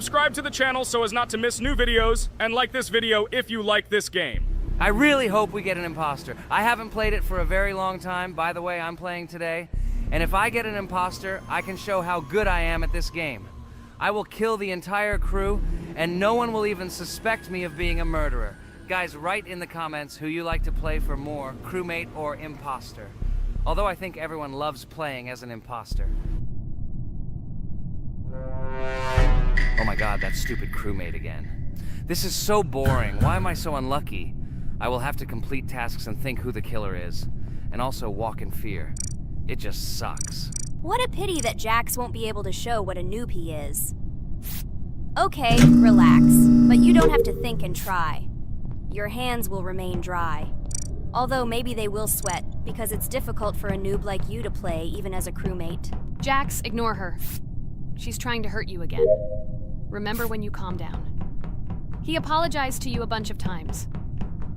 Subscribe to the channel so as not to miss new videos, and like this video if you like this game. I really hope we get an imposter. I haven't played it for a very long time. By the way, I'm playing today. And if I get an imposter, I can show how good I am at this game. I will kill the entire crew, and no one will even suspect me of being a murderer. Guys, write in the comments who you like to play for more, crewmate or imposter. Although I think everyone loves playing as an imposter. Oh my god, that stupid crewmate again. This is so boring. Why am I so unlucky? I will have to complete tasks and think who the killer is, and also walk in fear. It just sucks. What a pity that Jax won't be able to show what a noob he is. Okay, relax, but you don't have to think and try. Your hands will remain dry. Although maybe they will sweat, because it's difficult for a noob like you to play even as a crewmate. Jax, ignore her. She's trying to hurt you again. Remember when you calm down. He apologized to you a bunch of times.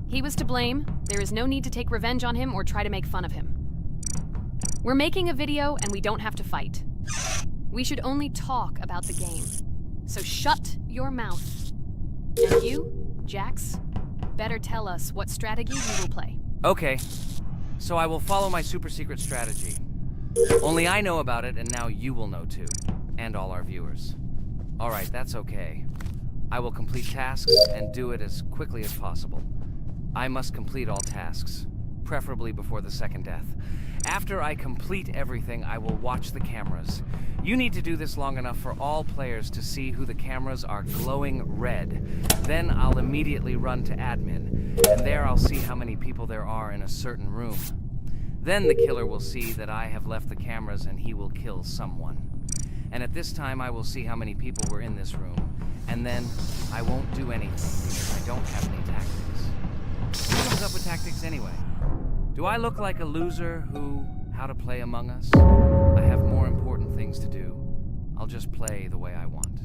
He was to blame. There is no need to take revenge on him or try to make fun of him. We're making a video and we don't have to fight. We should only talk about the game. So shut your mouth. And you, Jax, better tell us what strategy you will play. Okay, so I will follow my super secret strategy. Only I know about it, and now you will know too. And all our viewers. Alright, that's okay. I will complete tasks and do it as quickly as possible. I must complete all tasks, preferably before the second death. After I complete everything, I will watch the cameras. You need to do this long enough for all players to see who the cameras are glowing red. Then I'll immediately run to admin, and there I'll see how many people there are in a certain room. Then the killer will see that I have left the cameras and he will kill someone. And at this time I will see how many people were in this room. And then I won't do anything because I don't have any tactics. Who comes up with tactics anyway? Do I look like a loser who, how to play Among Us? I have more important things to do. I'll just play the way I want.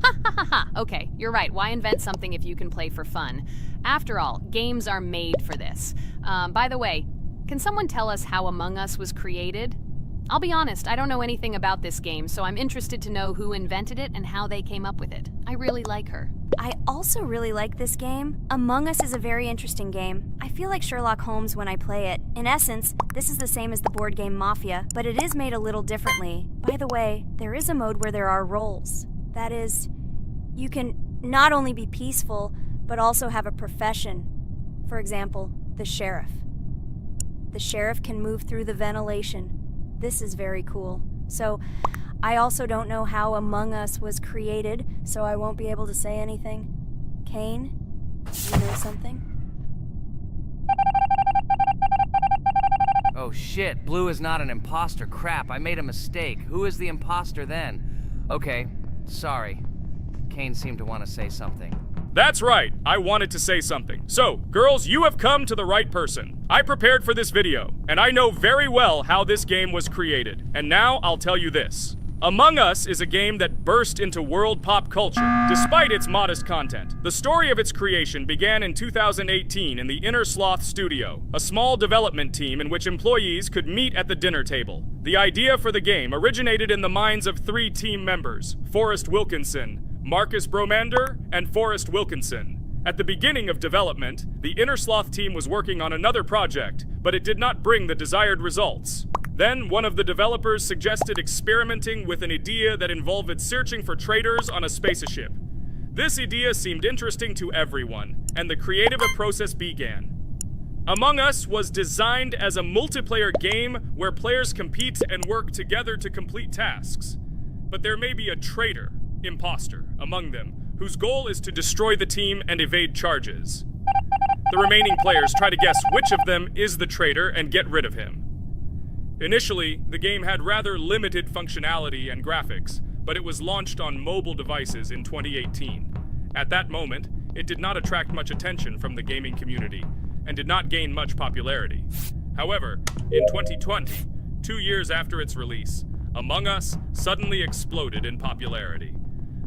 Ha ha ha ha! Okay, you're right. Why invent something if you can play for fun? After all, games are made for this. By the way, can someone tell us how Among Us was created? I'll be honest, I don't know anything about this game, so I'm interested to know who invented it and how they came up with it. I really like her. I also really like this game. Among Us is a very interesting game. I feel like Sherlock Holmes when I play it. In essence, this is the same as the board game Mafia, but it is made a little differently. By the way, there is a mode where there are roles. That is, you can not only be peaceful, but also have a profession. For example, the sheriff. The sheriff can move through the ventilation. This is very cool. So, I also don't know how Among Us was created, so I won't be able to say anything. Kane, you know something? Oh shit, Blue is not an imposter. Crap, I made a mistake. Who is the imposter then? Okay, sorry. Kane seemed to want to say something. That's right, I wanted to say something. So, girls, you have come to the right person. I prepared for this video, and I know very well how this game was created. And now I'll tell you this. Among Us is a game that burst into world pop culture, despite its modest content. The story of its creation began in 2018 in the Inner Sloth Studio, a small development team in which employees could meet at the dinner table. The idea for the game originated in the minds of 3 team members, Forrest Wilkinson, Marcus Bromander, and Forrest Wilkinson. At the beginning of development, the Inner Sloth team was working on another project, but it did not bring the desired results. Then, one of the developers suggested experimenting with an idea that involved searching for traitors on a spaceship. This idea seemed interesting to everyone, and the creative process began. Among Us was designed as a multiplayer game where players compete and work together to complete tasks. But there may be a traitor, imposter, among them, whose goal is to destroy the team and evade charges. The remaining players try to guess which of them is the traitor and get rid of him. Initially, the game had rather limited functionality and graphics, but it was launched on mobile devices in 2018. At that moment, it did not attract much attention from the gaming community, and did not gain much popularity. However, in 2020, 2 years after its release, Among Us suddenly exploded in popularity.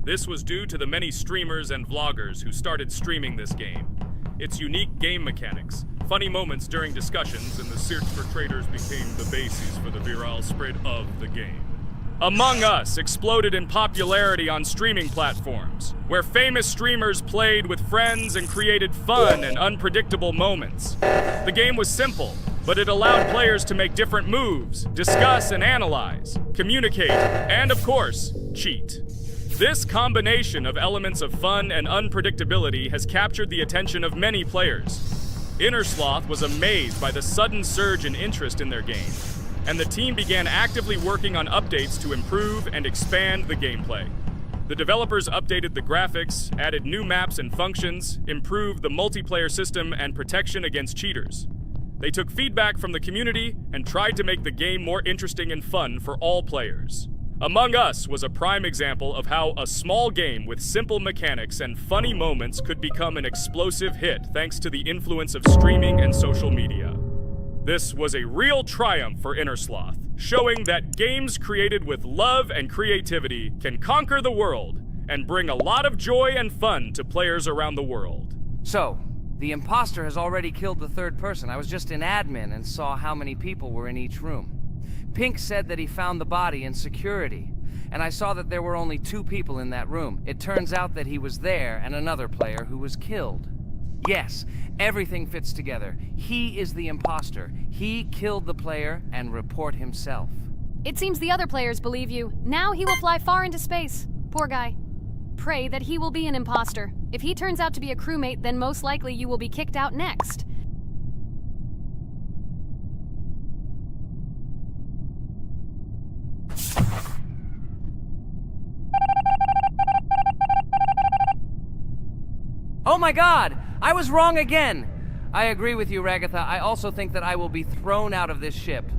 This was due to the many streamers and vloggers who started streaming this game. Its unique game mechanics, funny moments during discussions, and the search for traitors became the basis for the viral spread of the game. Among Us exploded in popularity on streaming platforms, where famous streamers played with friends and created fun and unpredictable moments. The game was simple, but it allowed players to make different moves, discuss and analyze, communicate, and of course, cheat. This combination of elements of fun and unpredictability has captured the attention of many players. Innersloth was amazed by the sudden surge in interest in their game, and the team began actively working on updates to improve and expand the gameplay. The developers updated the graphics, added new maps and functions, improved the multiplayer system and protection against cheaters. They took feedback from the community and tried to make the game more interesting and fun for all players. Among Us was a prime example of how a small game with simple mechanics and funny moments could become an explosive hit thanks to the influence of streaming and social media. This was a real triumph for Innersloth, showing that games created with love and creativity can conquer the world and bring a lot of joy and fun to players around the world. So, the imposter has already killed the third person. I was just in admin and saw how many people were in each room. Pink said that he found the body in security, and I saw that there were only 2 people in that room. It turns out that he was there and another player who was killed. Yes, everything fits together. He is the imposter. He killed the player and report himself. It seems the other players believe you. Now he will fly far into space. Poor guy. Pray that he will be an imposter. If he turns out to be a crewmate, then most likely you will be kicked out next. Oh my god! I was wrong again! I agree with you, Ragatha. I also think that I will be thrown out of this ship.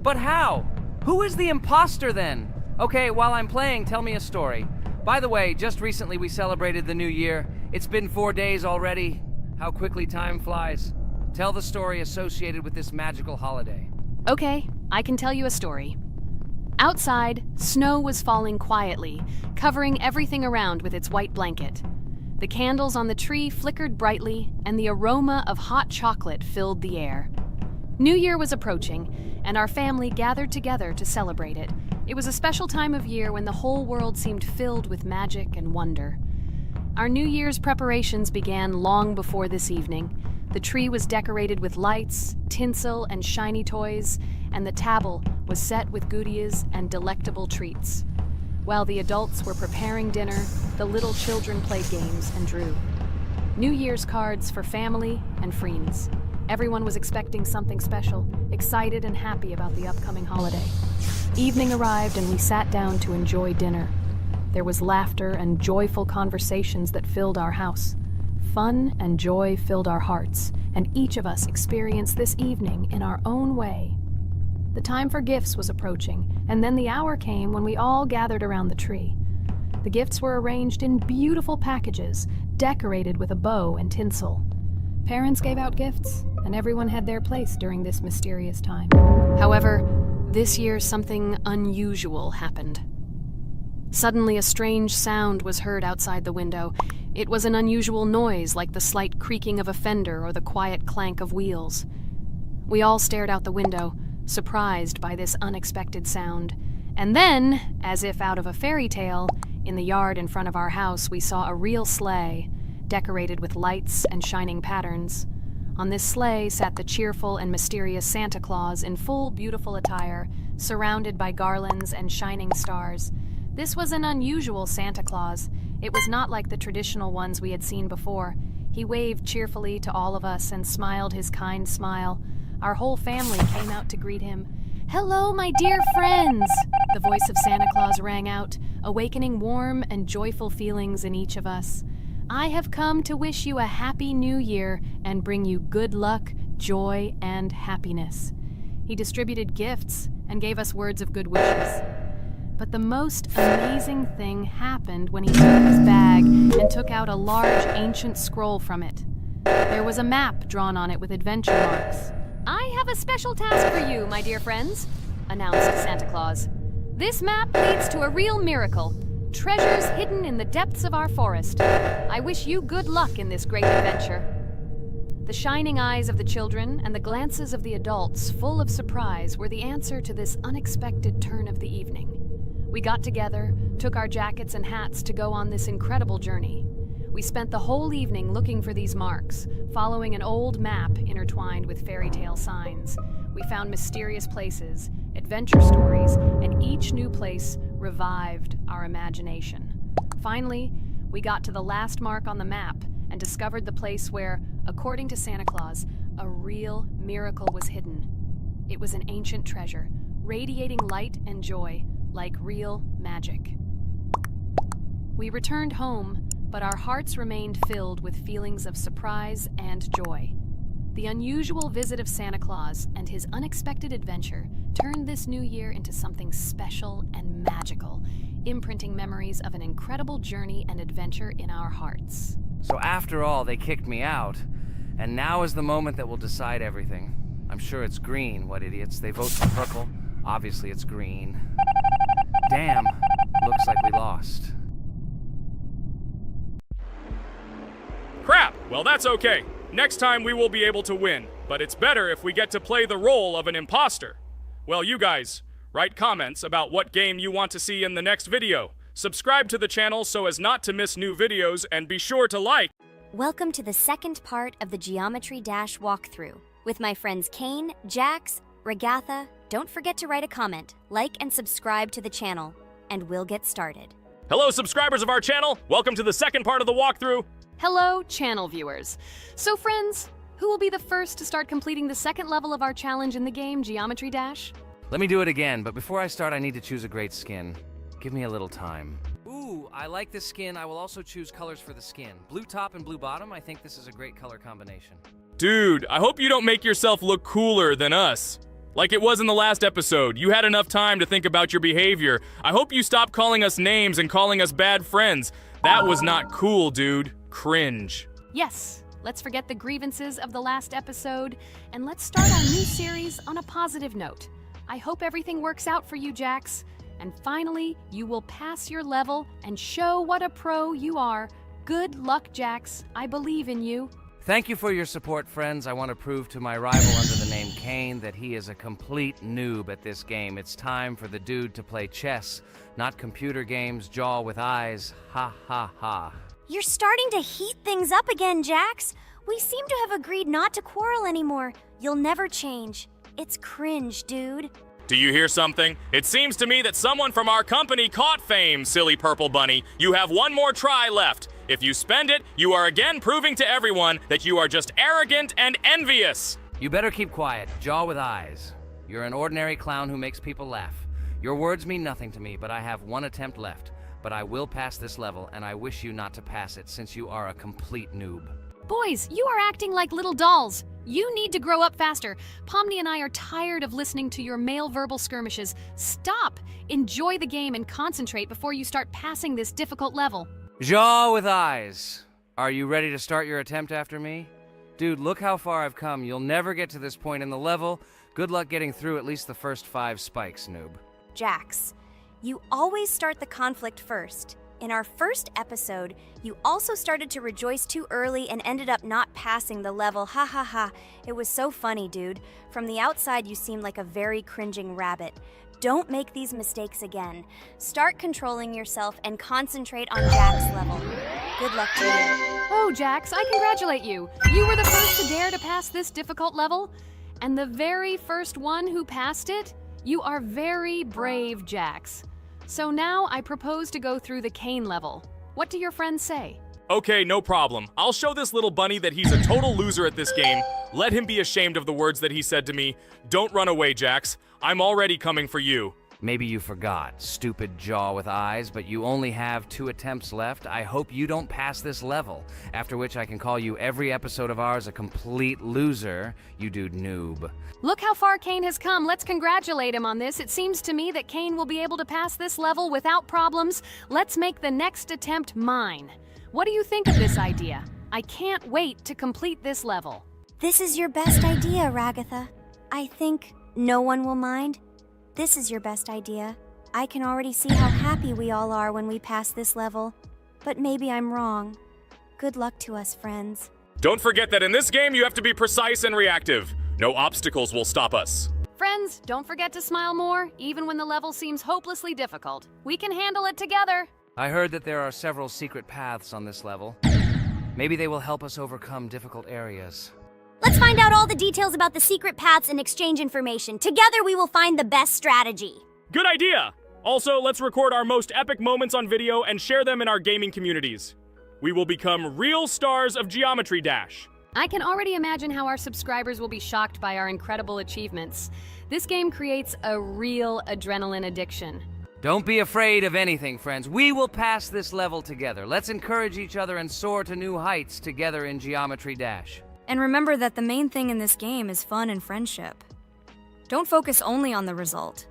But how? Who is the imposter then? Okay, while I'm playing, tell me a story. By the way, just recently we celebrated the new year. It's been 4 days already. How quickly time flies. Tell the story associated with this magical holiday. Okay, I can tell you a story. Outside, snow was falling quietly, covering everything around with its white blanket. The candles on the tree flickered brightly, and the aroma of hot chocolate filled the air. New Year was approaching, and our family gathered together to celebrate it. It was a special time of year when the whole world seemed filled with magic and wonder. Our New Year's preparations began long before this evening. The tree was decorated with lights, tinsel, and shiny toys, and the table was set with goodies and delectable treats. While the adults were preparing dinner, the little children played games and drew. New Year's cards for family and friends. Everyone was expecting something special, excited and happy about the upcoming holiday. Evening arrived and we sat down to enjoy dinner. There was laughter and joyful conversations that filled our house. Fun and joy filled our hearts, and each of us experienced this evening in our own way. The time for gifts was approaching, and then the hour came when we all gathered around the tree. The gifts were arranged in beautiful packages, decorated with a bow and tinsel. Parents gave out gifts, and everyone had their place during this mysterious time. However, this year something unusual happened. Suddenly a strange sound was heard outside the window. It was an unusual noise, like the slight creaking of a fender or the quiet clank of wheels. We all stared out the window, surprised by this unexpected sound. And then, as if out of a fairy tale, in the yard in front of our house we saw a real sleigh, decorated with lights and shining patterns. On this sleigh sat the cheerful and mysterious Santa Claus in full beautiful attire, surrounded by garlands and shining stars. This was an unusual Santa Claus. It was not like the traditional ones we had seen before. He waved cheerfully to all of us and smiled his kind smile. Our whole family came out to greet him. "Hello, my dear friends!" The voice of Santa Claus rang out, awakening warm and joyful feelings in each of us. "I have come to wish you a happy new year and bring you good luck, joy, and happiness." He distributed gifts and gave us words of good wishes. But the most amazing thing happened when he took his bag and took out a large ancient scroll from it. There was a map drawn on it with adventure marks. "I have a special task for you, my dear friends," announced Santa Claus. "This map leads to a real miracle. Treasures hidden in the depths of our forest. I wish you good luck in this great adventure." The shining eyes of the children and the glances of the adults, full of surprise, were the answer to this unexpected turn of the evening. We got together, took our jackets and hats to go on this incredible journey. We spent the whole evening looking for these marks, following an old map intertwined with fairy tale signs. We found mysterious places, adventure stories, and each new place revived our imagination. Finally, we got to the last mark on the map and discovered the place where, according to Santa Claus, a real miracle was hidden. It was an ancient treasure, radiating light and joy like real magic. We returned home, but our hearts remained filled with feelings of surprise and joy. The unusual visit of Santa Claus and his unexpected adventure turned this new year into something special and magical, imprinting memories of an incredible journey and adventure in our hearts. So after all, they kicked me out, and now is the moment that will decide everything. I'm sure it's green, what idiots. They vote for purple. Obviously it's green. Damn, looks like we lost. Crap! Well, that's okay. Next time we will be able to win, but it's better if we get to play the role of an imposter. Well, you guys, write comments about what game you want to see in the next video. Subscribe to the channel so as not to miss new videos, and be sure to like. Welcome to the second part of the Geometry Dash walkthrough. With my friends Kane, Jax, Ragatha, don't forget to write a comment, like and subscribe to the channel, and we'll get started. Hello, subscribers of our channel. Welcome to the second part of the walkthrough. Hello, channel viewers. So friends, who will be the first to start completing the second level of our challenge in the game, Geometry Dash? Let me do it again, but before I start, I need to choose a great skin. Give me a little time. Ooh, I like this skin. I will also choose colors for the skin. Blue top and blue bottom. I think this is a great color combination. Dude, I hope you don't make yourself look cooler than us. Like it was in the last episode. You had enough time to think about your behavior. I hope you stop calling us names and calling us bad friends. That was not cool, dude. Cringe. Yes, let's forget the grievances of the last episode, and let's start our new series on a positive note. I hope everything works out for you, Jax. And finally, you will pass your level and show what a pro you are. Good luck, Jax. I believe in you. Thank you for your support, friends. I want to prove to my rival under the name Kane that he is a complete noob at this game. It's time for the dude to play chess, not computer games, jaw with eyes. Ha ha ha. You're starting to heat things up again, Jax. We seem to have agreed not to quarrel anymore. You'll never change. It's cringe, dude. Do you hear something? It seems to me that someone from our company caught fame, silly purple bunny. You have one more try left. If you spend it, you are again proving to everyone that you are just arrogant and envious. You better keep quiet, jaw with eyes. You're an ordinary clown who makes people laugh. Your words mean nothing to me, but I have one attempt left. But I will pass this level, and I wish you not to pass it since you are a complete noob. Boys, you are acting like little dolls. You need to grow up faster. Pomni and I are tired of listening to your male verbal skirmishes. Stop! Enjoy the game and concentrate before you start passing this difficult level. Jaw with eyes. Are you ready to start your attempt after me? Dude, look how far I've come. You'll never get to this point in the level. Good luck getting through at least the first 5 spikes, noob. Jax, you always start the conflict first. In our first episode, you also started to rejoice too early and ended up not passing the level. Ha ha ha. It was so funny, dude. From the outside, you seemed like a very cringing rabbit. Don't make these mistakes again. Start controlling yourself and concentrate on Jack's level. Good luck to you. Oh, Jax, I congratulate you. You were the first to dare to pass this difficult level, and the very first one who passed it. You are very brave, Jax. So now I propose to go through the Kane level. What do your friends say? Okay, no problem. I'll show this little bunny that he's a total loser at this game. Let him be ashamed of the words that he said to me. Don't run away, Jax. I'm already coming for you. Maybe you forgot, stupid jaw with eyes, but you only have 2 attempts left. I hope you don't pass this level, after which I can call you every episode of ours a complete loser, you dude noob. Look how far Kane has come. Let's congratulate him on this. It seems to me that Kane will be able to pass this level without problems. Let's make the next attempt mine. What do you think of this idea? I can't wait to complete this level. This is your best idea, Ragatha. I think no one will mind. This is your best idea. I can already see how happy we all are when we pass this level. But maybe I'm wrong. Good luck to us, friends. Don't forget that in this game you have to be precise and reactive. No obstacles will stop us. Friends, don't forget to smile more, even when the level seems hopelessly difficult. We can handle it together. I heard that there are several secret paths on this level. Maybe they will help us overcome difficult areas. Let's find out all the details about the secret paths and exchange information. Together we will find the best strategy. Good idea! Also, let's record our most epic moments on video and share them in our gaming communities. We will become real stars of Geometry Dash. I can already imagine how our subscribers will be shocked by our incredible achievements. This game creates a real adrenaline addiction. Don't be afraid of anything, friends. We will pass this level together. Let's encourage each other and soar to new heights together in Geometry Dash. And remember that the main thing in this game is fun and friendship. Don't focus only on the result.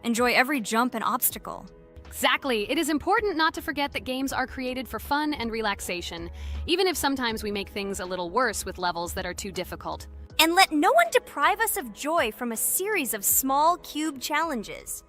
Enjoy every jump and obstacle. Exactly. It is important not to forget that games are created for fun and relaxation, even if sometimes we make things a little worse with levels that are too difficult. And let no one deprive us of joy from a series of small cube challenges.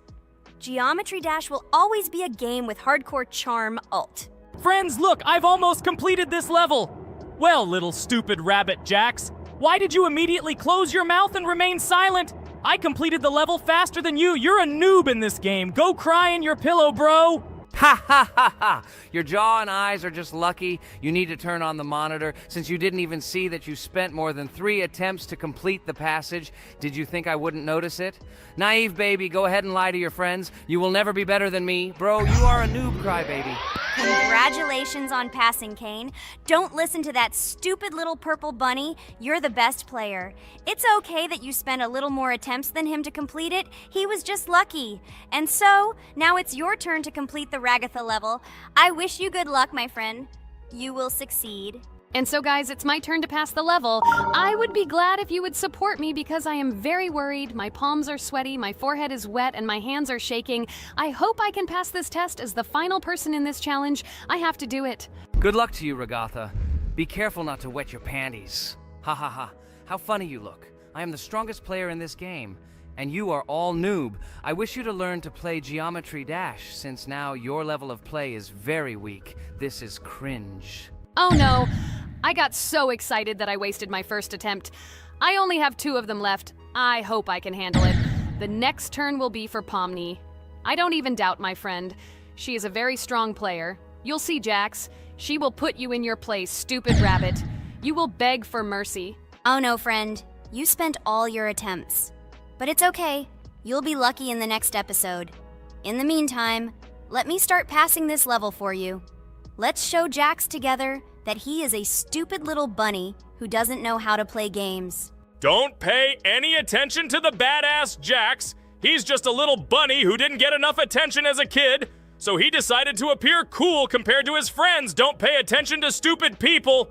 Geometry Dash will always be a game with hardcore charm alt. Friends, look, I've almost completed this level. Well, little stupid rabbit Jax, why did you immediately close your mouth and remain silent? I completed the level faster than you. You're a noob in this game. Go cry in your pillow, bro. Ha ha ha ha! Your jaw and eyes are just lucky. You need to turn on the monitor since you didn't even see that you spent more than 3 attempts to complete the passage. Did you think I wouldn't notice it? Naive baby, go ahead and lie to your friends. You will never be better than me. Bro, you are a noob crybaby. Congratulations on passing, Kane. Don't listen to that stupid little purple bunny. You're the best player. It's okay that you spent a little more attempts than him to complete it. He was just lucky. And so, now it's your turn to complete the Ragatha level. I wish you good luck, my friend. You will succeed. And so guys, it's my turn to pass the level. I would be glad if you would support me because I am very worried. My palms are sweaty, my forehead is wet, and my hands are shaking. I hope I can pass this test as the final person in this challenge. I have to do it. Good luck to you, Ragatha. Be careful not to wet your panties. Ha ha ha. How funny you look. I am the strongest player in this game. And you are all noob. I wish you to learn to play Geometry Dash, since now your level of play is very weak. This is cringe. Oh no. I got so excited that I wasted my first attempt. I only have 2 of them left. I hope I can handle it. The next turn will be for Pomni. I don't even doubt my friend. She is a very strong player. You'll see, Jax. She will put you in your place, stupid rabbit. You will beg for mercy. Oh no, friend. You spent all your attempts. But it's okay. You'll be lucky in the next episode. In the meantime, let me start passing this level for you. Let's show Jax together that he is a stupid little bunny who doesn't know how to play games. Don't pay any attention to the badass Jax. He's just a little bunny who didn't get enough attention as a kid, so he decided to appear cool compared to his friends. Don't pay attention to stupid people.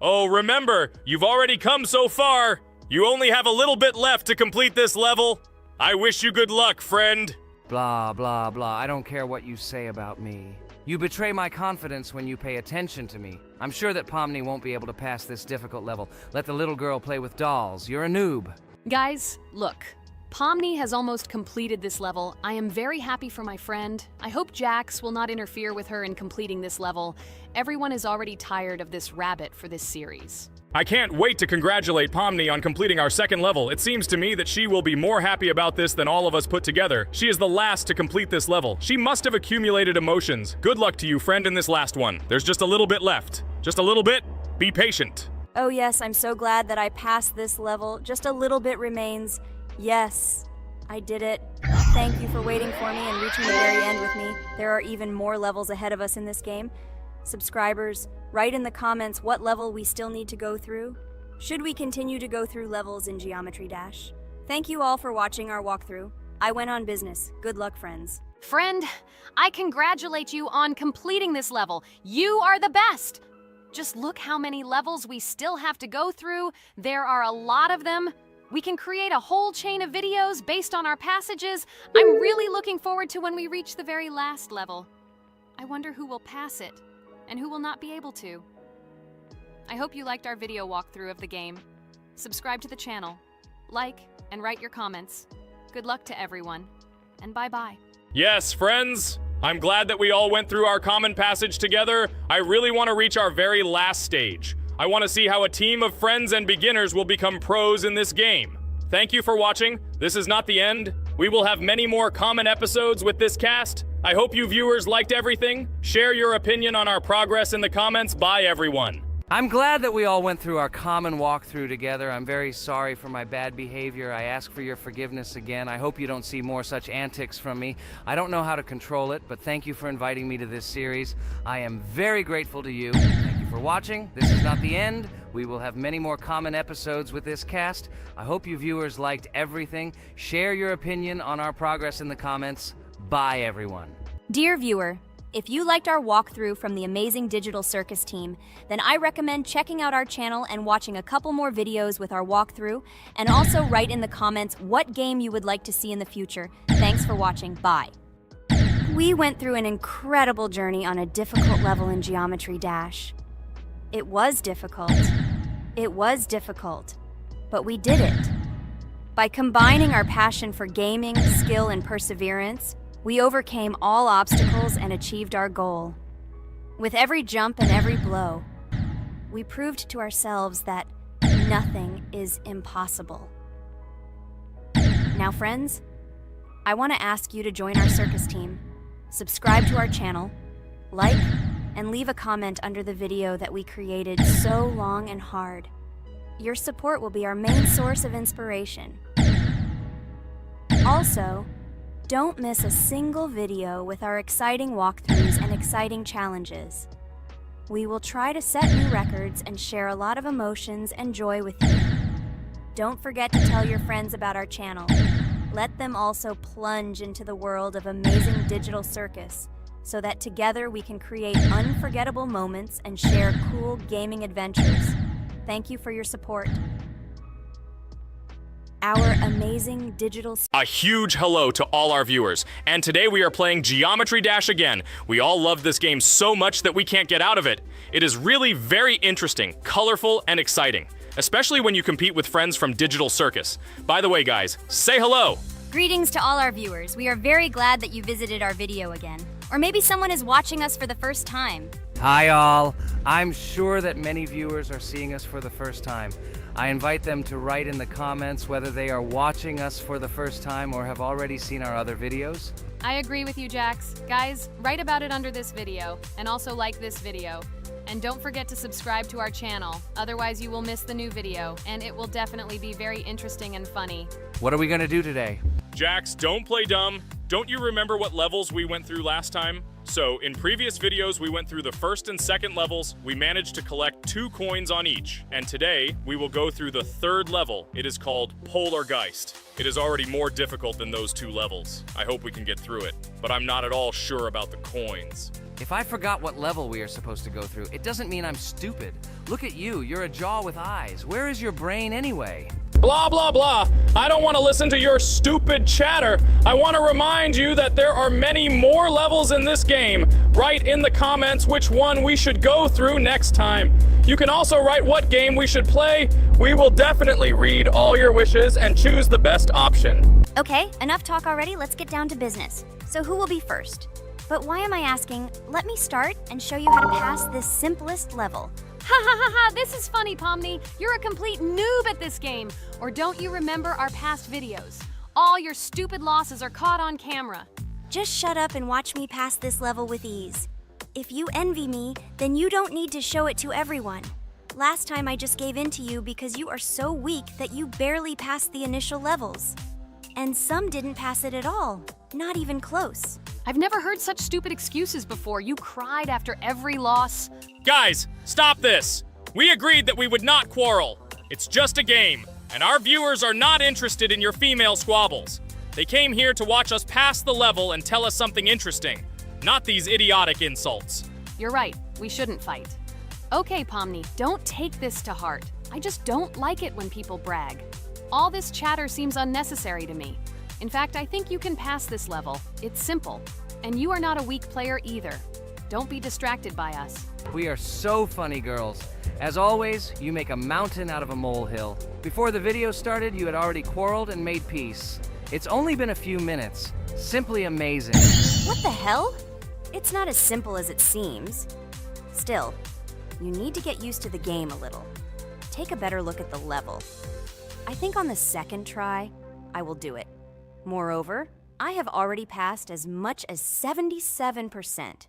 Oh, remember, you've already come so far. You only have a little bit left to complete this level. I wish you good luck, friend. Blah, blah, blah. I don't care what you say about me. You betray my confidence when you pay attention to me. I'm sure that Pomni won't be able to pass this difficult level. Let the little girl play with dolls. You're a noob. Guys, look. Pomni has almost completed this level. I am very happy for my friend. I hope Jax will not interfere with her in completing this level. Everyone is already tired of this rabbit for this series. I can't wait to congratulate Pomni on completing our second level. It seems to me that she will be more happy about this than all of us put together. She is the last to complete this level. She must have accumulated emotions. Good luck to you, friend, in this last one. There's just a little bit left. Just a little bit. Be patient. Oh yes, I'm so glad that I passed this level. Just a little bit remains. Yes, I did it. Thank you for waiting for me and reaching the very end with me. There are even more levels ahead of us in this game. Subscribers, write in the comments what level we still need to go through. Should we continue to go through levels in Geometry Dash? Thank you all for watching our walkthrough. I went on business. Good luck, friends. Friend, I congratulate you on completing this level. You are the best! Just look how many levels we still have to go through. There are a lot of them. We can create a whole chain of videos based on our passages. I'm really looking forward to when we reach the very last level. I wonder who will pass it and who will not be able to. I hope you liked our video walkthrough of the game. Subscribe to the channel, like, and write your comments. Good luck to everyone, and bye-bye. Yes, friends. I'm glad that we all went through our common passage together. I really want to reach our very last stage. I want to see how a team of friends and beginners will become pros in this game. thank you for watching. This is not the end. We will have many more common episodes with this cast. I hope you viewers liked everything. Share your opinion on our progress in the comments. Bye, everyone. I'm glad that we all went through our common walkthrough together. I'm very sorry for my bad behavior. I ask for your forgiveness again. I hope you don't see more such antics from me. I don't know how to control it, but thank you for inviting me to this series. I am very grateful to you. Thank you for watching. This is not the end. We will have many more common episodes with this cast. I hope you viewers liked everything. Share your opinion on our progress in the comments. Bye, everyone. Dear viewer, if you liked our walkthrough from the amazing Digital Circus team, then I recommend checking out our channel and watching a couple more videos with our walkthrough, and also write in the comments what game you would like to see in the future. Thanks for watching. Bye. We went through an incredible journey on a difficult level in Geometry Dash. It was difficult. It was difficult. But we did it. By combining our passion for gaming, skill, and perseverance, we overcame all obstacles and achieved our goal. With every jump and every blow, we proved to ourselves that nothing is impossible. Now, friends, I want to ask you to join our circus team, subscribe to our channel, like, and leave a comment under the video that we created so long and hard. Your support will be our main source of inspiration. Also, don't miss a single video with our exciting walkthroughs and exciting challenges. We will try to set new records and share a lot of emotions and joy with you. Don't forget to tell your friends about our channel. Let them also plunge into the world of amazing Digital Circus, so that together we can create unforgettable moments and share cool gaming adventures. Thank you for your support. Our amazing Digital... A huge hello to all our viewers, and today we are playing Geometry Dash again. We all love this game so much that we can't get out of it. It is really very interesting, colorful, and exciting, especially when you compete with friends from Digital Circus. By the way, guys, say hello! Greetings to all our viewers. We are very glad that you visited our video again. Or maybe someone is watching us for the first time. Hi, all. I'm sure that many viewers are seeing us for the first time. I invite them to write in the comments whether they are watching us for the first time or have already seen our other videos. I agree with you, Jax. Guys, write about it under this video, and also like this video. And don't forget to subscribe to our channel, otherwise you will miss the new video, and it will definitely be very interesting and funny. What are we gonna do today? Jax, don't play dumb. Don't you remember what levels we went through last time? So, in previous videos, we went through the first and second levels. We managed to collect 2 coins on each. And today, we will go through the 3rd level. It is called Polargeist. It is already more difficult than those 2 levels. I hope we can get through it, but I'm not at all sure about the coins. If I forgot what level we are supposed to go through, it doesn't mean I'm stupid. Look at you, you're a jaw with eyes. Where is your brain anyway? Blah, blah, blah. I don't want to listen to your stupid chatter. I want to remind you that there are many more levels in this game. Write in the comments which one we should go through next time. You can also write what game we should play. We will definitely read all your wishes and choose the best option. Okay, enough talk already. Let's get down to business. So who will be first? But why am I asking? Let me start and show you how to pass this simplest level. Ha ha ha ha, this is funny, Pomni. You're a complete noob at this game. Or don't you remember our past videos? All your stupid losses are caught on camera. Just shut up and watch me pass this level with ease. If you envy me, then you don't need to show it to everyone. Last time I just gave in to you because you are so weak that you barely passed the initial levels. And some didn't pass it at all, not even close. I've never heard such stupid excuses before. You cried after every loss. Guys, stop this. We agreed that we would not quarrel. It's just a game, and our viewers are not interested in your female squabbles. They came here to watch us pass the level and tell us something interesting, not these idiotic insults. You're right, we shouldn't fight. Okay, Pomni, don't take this to heart. I just don't like it when people brag. All this chatter seems unnecessary to me. In fact, I think you can pass this level. It's simple. And you are not a weak player either. Don't be distracted by us. We are so funny, girls. As always, you make a mountain out of a molehill. Before the video started, you had already quarreled and made peace. It's only been a few minutes. Simply amazing. What the hell? It's not as simple as it seems. Still, you need to get used to the game a little. Take a better look at the level. I think on the second try, I will do it. Moreover, I have already passed as much as 77%.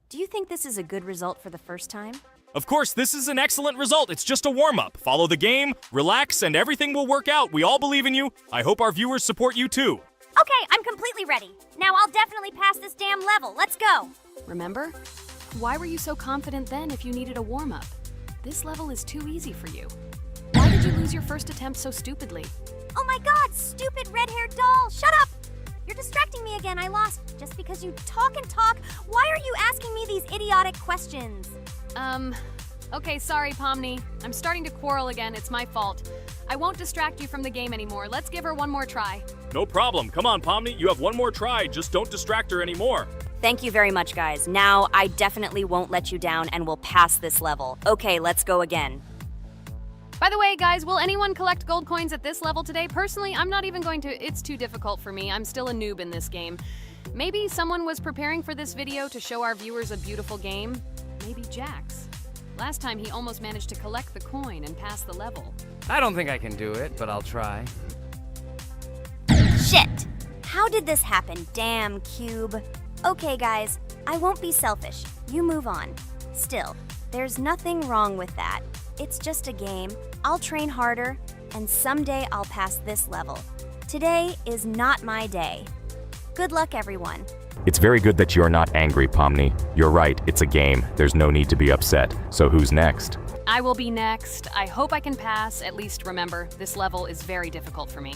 Do you think this is a good result for the first time? Of course, this is an excellent result. It's just a warm-up. Follow the game, relax, and everything will work out. We all believe in you. I hope our viewers support you too. Okay, I'm completely ready. Now I'll definitely pass this damn level. Let's go. Remember? Why were you so confident then if you needed a warm-up? This level is too easy for you. Why did you lose your first attempt so stupidly? Oh my god, stupid red-haired doll! Shut up! You're distracting me again. I lost. Just because you talk and talk, why are you asking me these idiotic questions? Okay, sorry, Pomni. I'm starting to quarrel again. It's my fault. I won't distract you from the game anymore. Let's give her one more try. No problem. Come on, Pomni. You have one more try. Just don't distract her anymore. Thank you very much, guys. Now, I definitely won't let you down and will pass this level. Okay, let's go again. By the way, guys, will anyone collect gold coins at this level today? Personally, I'm not even going to. It's too difficult for me. I'm still a noob in this game. Maybe someone was preparing for this video to show our viewers a beautiful game. Maybe Jax. Last time he almost managed to collect the coin and pass the level. I don't think I can do it, but I'll try. Shit! How did this happen? Damn, Cube. Okay, guys, I won't be selfish. You move on. Still, there's nothing wrong with that. It's just a game. I'll train harder, and someday I'll pass this level. Today is not my day. Good luck, everyone. It's very good that you're not angry, Pomni. You're right, it's a game. There's no need to be upset. So who's next? I will be next. I hope I can pass. At least remember, this level is very difficult for me.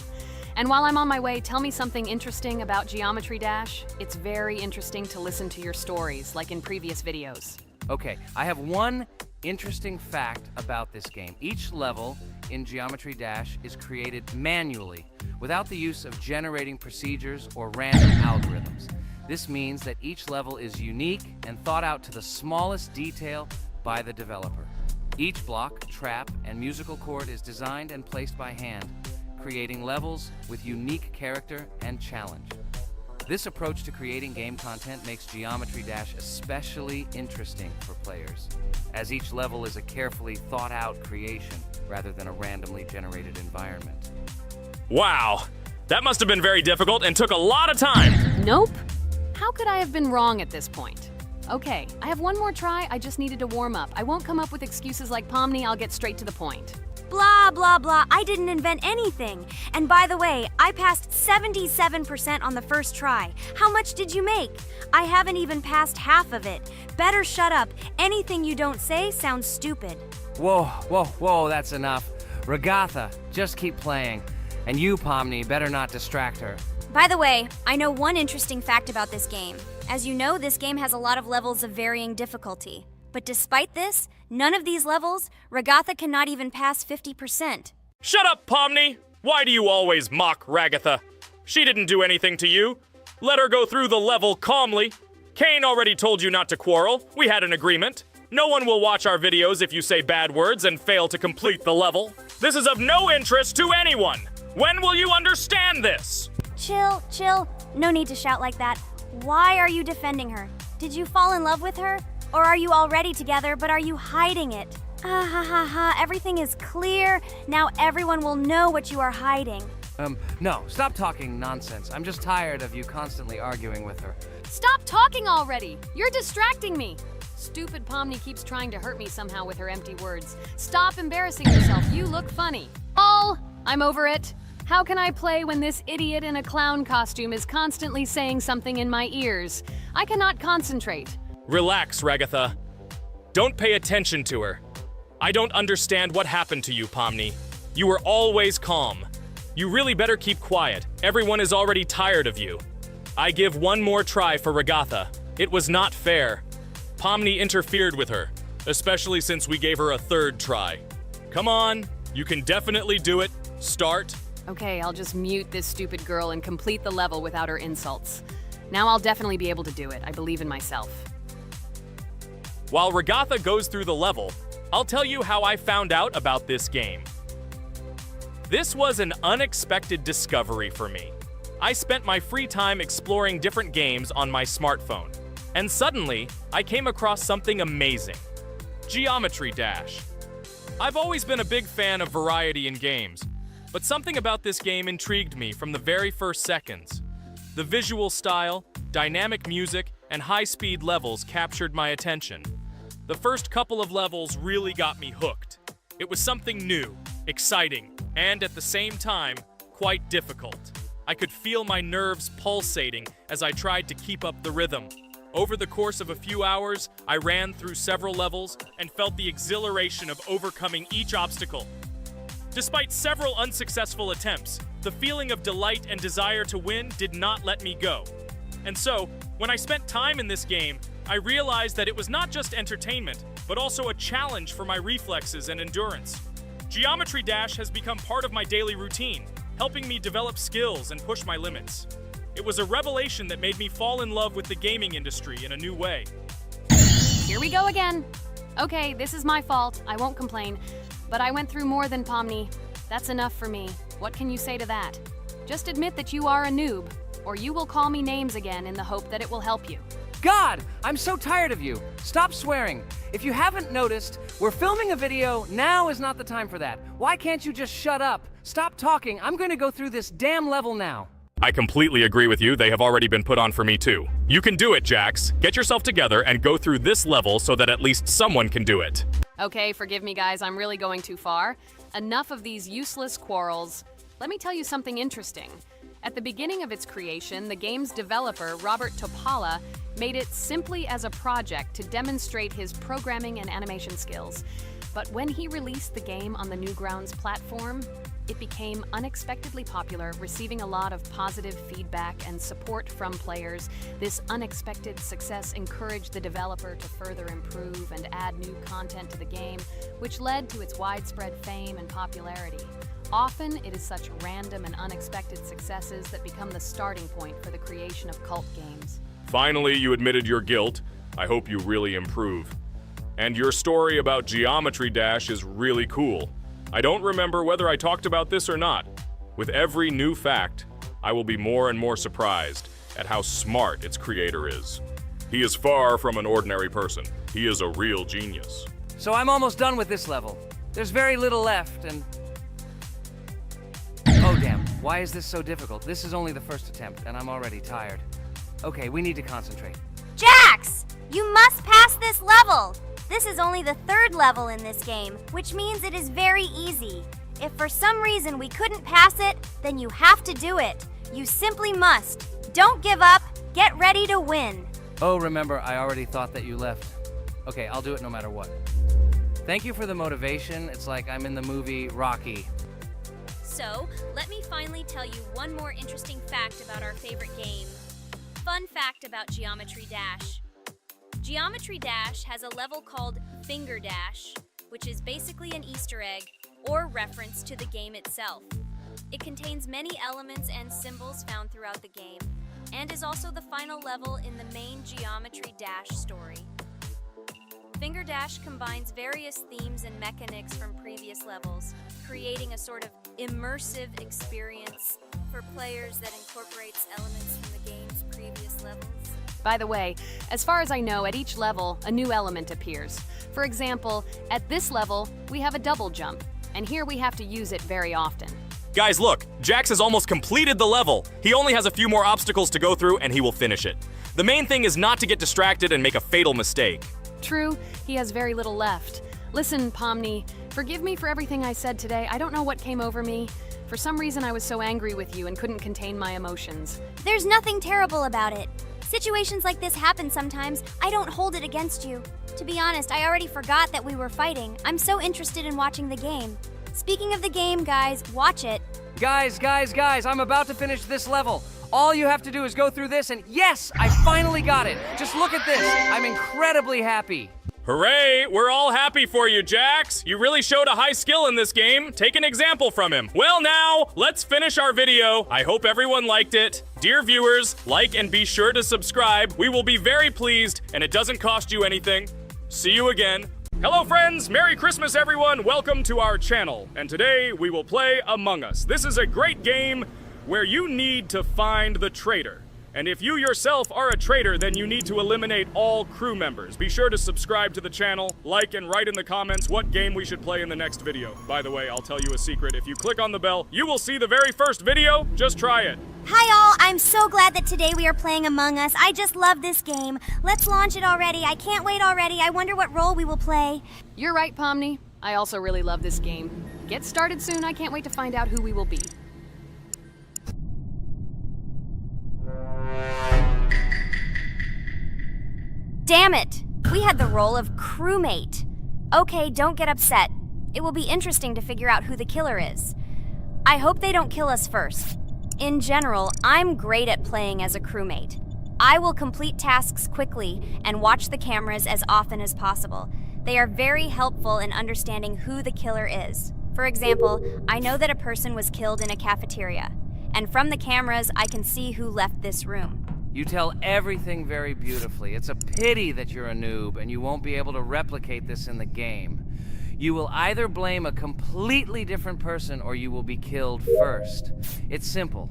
And while I'm on my way, tell me something interesting about Geometry Dash. It's very interesting to listen to your stories, like in previous videos. Okay, I have one interesting fact about this game. Each level in Geometry Dash is created manually, without the use of generating procedures or random algorithms. This means that each level is unique and thought out to the smallest detail by the developer. Each block, trap, and musical chord is designed and placed by hand, creating levels with unique character and challenge. This approach to creating game content makes Geometry Dash especially interesting for players, as each level is a carefully thought-out creation rather than a randomly generated environment. Wow. That must have been very difficult and took a lot of time. Nope. How could I have been wrong at this point? Okay, I have one more try. I just needed to warm up. I won't come up with excuses like Pomni. I'll get straight to the point. Blah, blah, blah. I didn't invent anything. And by the way, I passed 77% on the first try. How much did you make? I haven't even passed half of it. Better shut up. Anything you don't say sounds stupid. Whoa, whoa, whoa, that's enough. Regatha, just keep playing. And you, Pomni, better not distract her. By the way, I know one interesting fact about this game. As you know, this game has a lot of levels of varying difficulty. But despite this, none of these levels, Regatha cannot even pass 50%. Shut up, Pomni! Why do you always mock Ragatha? She didn't do anything to you. Let her go through the level calmly. Kane already told you not to quarrel. We had an agreement. No one will watch our videos if you say bad words and fail to complete the level. This is of no interest to anyone. When will you understand this? Chill, chill. No need to shout like that. Why are you defending her? Did you fall in love with her? Or are you already together, but are you hiding it? Ah ha ha ha, everything is clear. Now everyone will know what you are hiding. No, stop talking nonsense. I'm just tired of you constantly arguing with her. Stop talking already! You're distracting me! Stupid Pomni keeps trying to hurt me somehow with her empty words. Stop embarrassing yourself. You look funny. Oh, I'm over it. How can I play when this idiot in a clown costume is constantly saying something in my ears? I cannot concentrate. Relax, Ragatha. Don't pay attention to her. I don't understand what happened to you, Pomni. You were always calm. You really better keep quiet. Everyone is already tired of you. I give one more try for Ragatha. It was not fair. Pomni interfered with her, especially since we gave her a third try. Come on, you can definitely do it. Start. Okay, I'll just mute this stupid girl and complete the level without her insults. Now I'll definitely be able to do it. I believe in myself. While Ragatha goes through the level, I'll tell you how I found out about this game. This was an unexpected discovery for me. I spent my free time exploring different games on my smartphone, and suddenly, I came across something amazing. Geometry Dash. I've always been a big fan of variety in games, But something about this game intrigued me from the very first seconds. The visual style, dynamic music, and high-speed levels captured my attention. The first couple of levels really got me hooked. It was something new, exciting, and at the same time, quite difficult. I could feel my nerves pulsating as I tried to keep up the rhythm. Over the course of a few hours, I ran through several levels and felt the exhilaration of overcoming each obstacle. Despite several unsuccessful attempts, the feeling of delight and desire to win did not let me go. And so, when I spent time in this game, I realized that it was not just entertainment, but also a challenge for my reflexes and endurance. Geometry Dash has become part of my daily routine, helping me develop skills and push my limits. It was a revelation that made me fall in love with the gaming industry in a new way. Here we go again. Okay, this is my fault. I won't complain. But I went through more than Pomni. That's enough for me. What can you say to that? Just admit that you are a noob, or you will call me names again in the hope that it will help you. God, I'm so tired of you. Stop swearing. If you haven't noticed, we're filming a video. Now is not the time for that. Why can't you just shut up? Stop talking. I'm going to go through this damn level now. I completely agree with you. They have already been put on for me too. You can do it, Jax. Get yourself together and go through this level so that at least someone can do it. Okay, forgive me guys, I'm really going too far. Enough of these useless quarrels. Let me tell you something interesting. At the beginning of its creation, the game's developer, Robert Topala, made it simply as a project to demonstrate his programming and animation skills. But when he released the game on the Newgrounds platform, it became unexpectedly popular, receiving a lot of positive feedback and support from players. This unexpected success encouraged the developer to further improve and add new content to the game, which led to its widespread fame and popularity. Often, it is such random and unexpected successes that become the starting point for the creation of cult games. Finally, you admitted your guilt. I hope you really improve. And your story about Geometry Dash is really cool. I don't remember whether I talked about this or not. With every new fact, I will be more and more surprised at how smart its creator is. He is far from an ordinary person. He is a real genius. So I'm almost done with this level. There's very little left, and... Oh damn, why is this so difficult? This is only the first attempt, and I'm already tired. Okay, we need to concentrate. Jax! You must pass this level! This is only the third level in this game, which means it is very easy. If for some reason we couldn't pass it, then you have to do it. You simply must. Don't give up. Get ready to win. Oh, remember, I already thought that you left. Okay, I'll do it no matter what. Thank you for the motivation. It's like I'm in the movie Rocky. So, let me finally tell you one more interesting fact about our favorite game. Fun fact about Geometry Dash. Geometry Dash has a level called Finger Dash, which is basically an Easter egg or reference to the game itself. It contains many elements and symbols found throughout the game, and is also the final level in the main Geometry Dash story. Finger Dash combines various themes and mechanics from previous levels, creating a sort of immersive experience for players that incorporates elements from the game's previous levels. By the way, as far as I know, at each level, a new element appears. For example, at this level, we have a double jump, and here we have to use it very often. Guys, look, Jax has almost completed the level. He only has a few more obstacles to go through, and he will finish it. The main thing is not to get distracted and make a fatal mistake. True, he has very little left. Listen, Pomni, forgive me for everything I said today. I don't know what came over me. For some reason, I was so angry with you and couldn't contain my emotions. There's nothing terrible about it. Situations like this happen sometimes. I don't hold it against you. To be honest, I already forgot that we were fighting. I'm so interested in watching the game. Speaking of the game, guys, watch it. Guys, I'm about to finish this level. All you have to do is go through this, and yes, I finally got it. Just look at this. I'm incredibly happy. Hooray! We're all happy for you, Jax! You really showed a high skill in this game. Take an example from him. Well now, let's finish our video. I hope everyone liked it. Dear viewers, like and be sure to subscribe. We will be very pleased, and it doesn't cost you anything. See you again. Hello friends, Merry Christmas everyone. Welcome to our channel. And today we will play Among Us. This is a great game where you need to find the traitor. And if you yourself are a traitor, then you need to eliminate all crew members. Be sure to subscribe to the channel, like, and write in the comments what game we should play in the next video. By the way, I'll tell you a secret. If you click on the bell, you will see the very first video. Just try it. Hi all, I'm so glad that today we are playing Among Us. I just love this game. Let's launch it already. I can't wait already. I wonder what role we will play. You're right, Pomni. I also really love this game. Get started soon. I can't wait to find out who we will be. Damn it! We had the role of crewmate. Okay, don't get upset. It will be interesting to figure out who the killer is. I hope they don't kill us first. In general, I'm great at playing as a crewmate. I will complete tasks quickly and watch the cameras as often as possible. They are very helpful in understanding who the killer is. For example, I know that a person was killed in a cafeteria, and from the cameras, I can see who left this room. You tell everything very beautifully. It's a pity that you're a noob and you won't be able to replicate this in the game. You will either blame a completely different person or you will be killed first. It's simple.